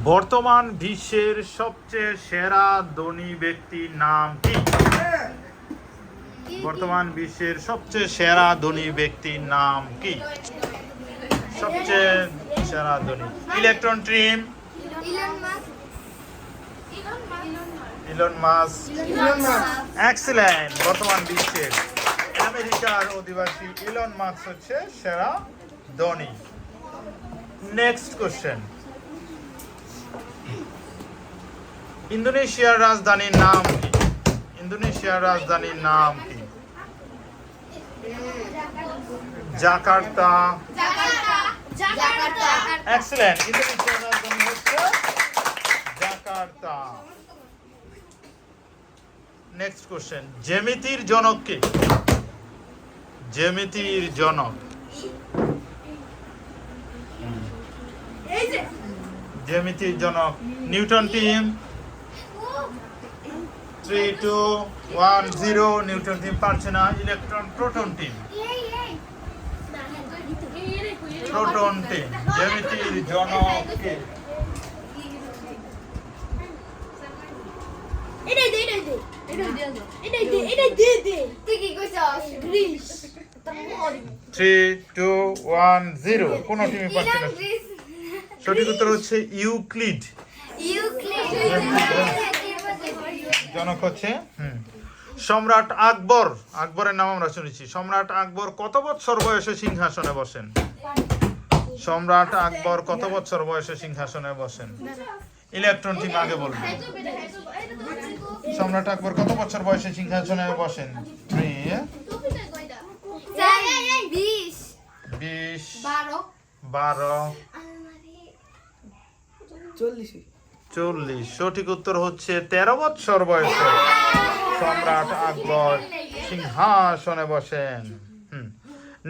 বর্তমান বিশ্বের সবচেয়ে সেরা ধনী ব্যক্তির নাম কি? বর্তমান বিশ্বের সবচেয়ে সেরা ধনী ব্যক্তির নাম কি? সবচেয়ে সেরা ধনী electron team. Elon Musk. Excellent. বর্তমান বিশ্বের আমেরিকার অধিবাসী ইলন মাস্ক হচ্ছে সেরা ধনী। Next question. ইন্দোনেশিয়ার রাজধানীর নাম কি? ইন্দোনেশিয়ার রাজধানীর নাম কি? জাকার্তা। এক্সিলেন্ট। ইন্দোনেশিয়ার রাজধানী হচ্ছে জাকার্তা। Next question. জ্যামিতির জনক কে? জ্যামিতির জনক। জ্যামিতির জনক নিউটন টিম। 3, 2, 1, 0। নিউটন টিম পারছে না। Electron proton team. Proton team. জ্যামিতির জনক কে? Three, 2, 1, 0। কোন টিমই পারছে না। সঠিক উত্তর হচ্ছে ইউক্লিড। জনক হচ্ছে সম্রাট আকবর। আকবরের নাম আমরা শুনেছি। সম্রাট আকবর কত বছর বয়সে সিংহাসনে বসেন? সম্রাট আকবর কত বছর বয়সে সিংহাসনে বসেন? ইলেকট্রন টিম আগে বলবে। সম্রাট আকবর কত বছর বয়সে সিংহাসনে বসেন? 20, 12, 40। সঠিক উত্তর হচ্ছে 13 বছর বয়সে সম্রাট আকবর সিংহাসনে বসেন।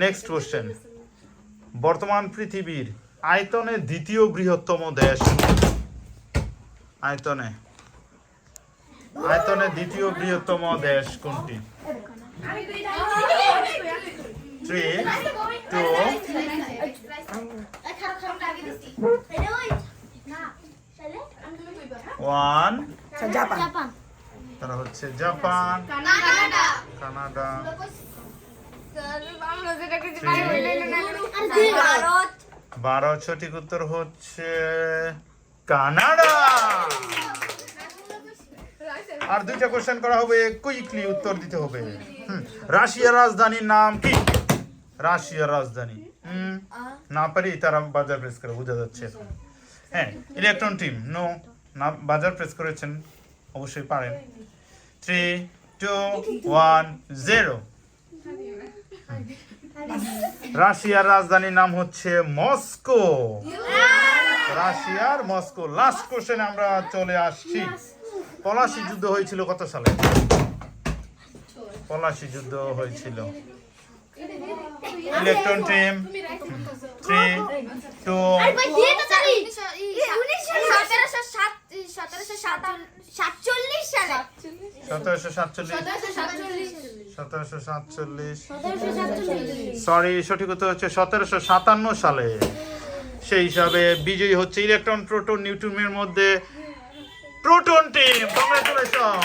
Next question. বর্তমান পৃথিবীর আয়তনে দ্বিতীয় বৃহত্তম দেশ? আয়তনে দ্বিতীয় বৃহত্তম দেশ কোনটি? 3, 2, 1। তারা হচ্ছে জাপান, কানাডা, ভারত। সঠিক উত্তর হচ্ছে কানাডা। আর দুইটা কোশ্চেন করা হবে, কুইকলি উত্তর দিতে হবে। রাশিয়ার রাজধানীর নাম কি? রাশিয়ার রাজধানী না পারি তারা বাজার প্রেস করে, বোঝা যাচ্ছে। হ্যাঁ, ইলেকট্রন টিম নো, না বাজার প্রেস করেছেন, অবশ্যই পারেন। 3, 2, 1, 0। রাশিয়ার রাজধানীর নাম হচ্ছে মস্কো। রাশিয়ার মস্কো। লাস্ট কোশ্চেন আমরা চলে আসছি। পলাশী যুদ্ধ হয়েছিল কত সালে? পলাশী যুদ্ধ হয়েছিল। Electron team 3, 2, 1747। সরি, সঠিক উত্তর হচ্ছে 1757 সালে। সেই হিসাবে বিজয়ী হচ্ছে ইলেকট্রন প্রোটন নিউট্রনের মধ্যে প্রোটন টিম। কংগ্রেচুলেশন।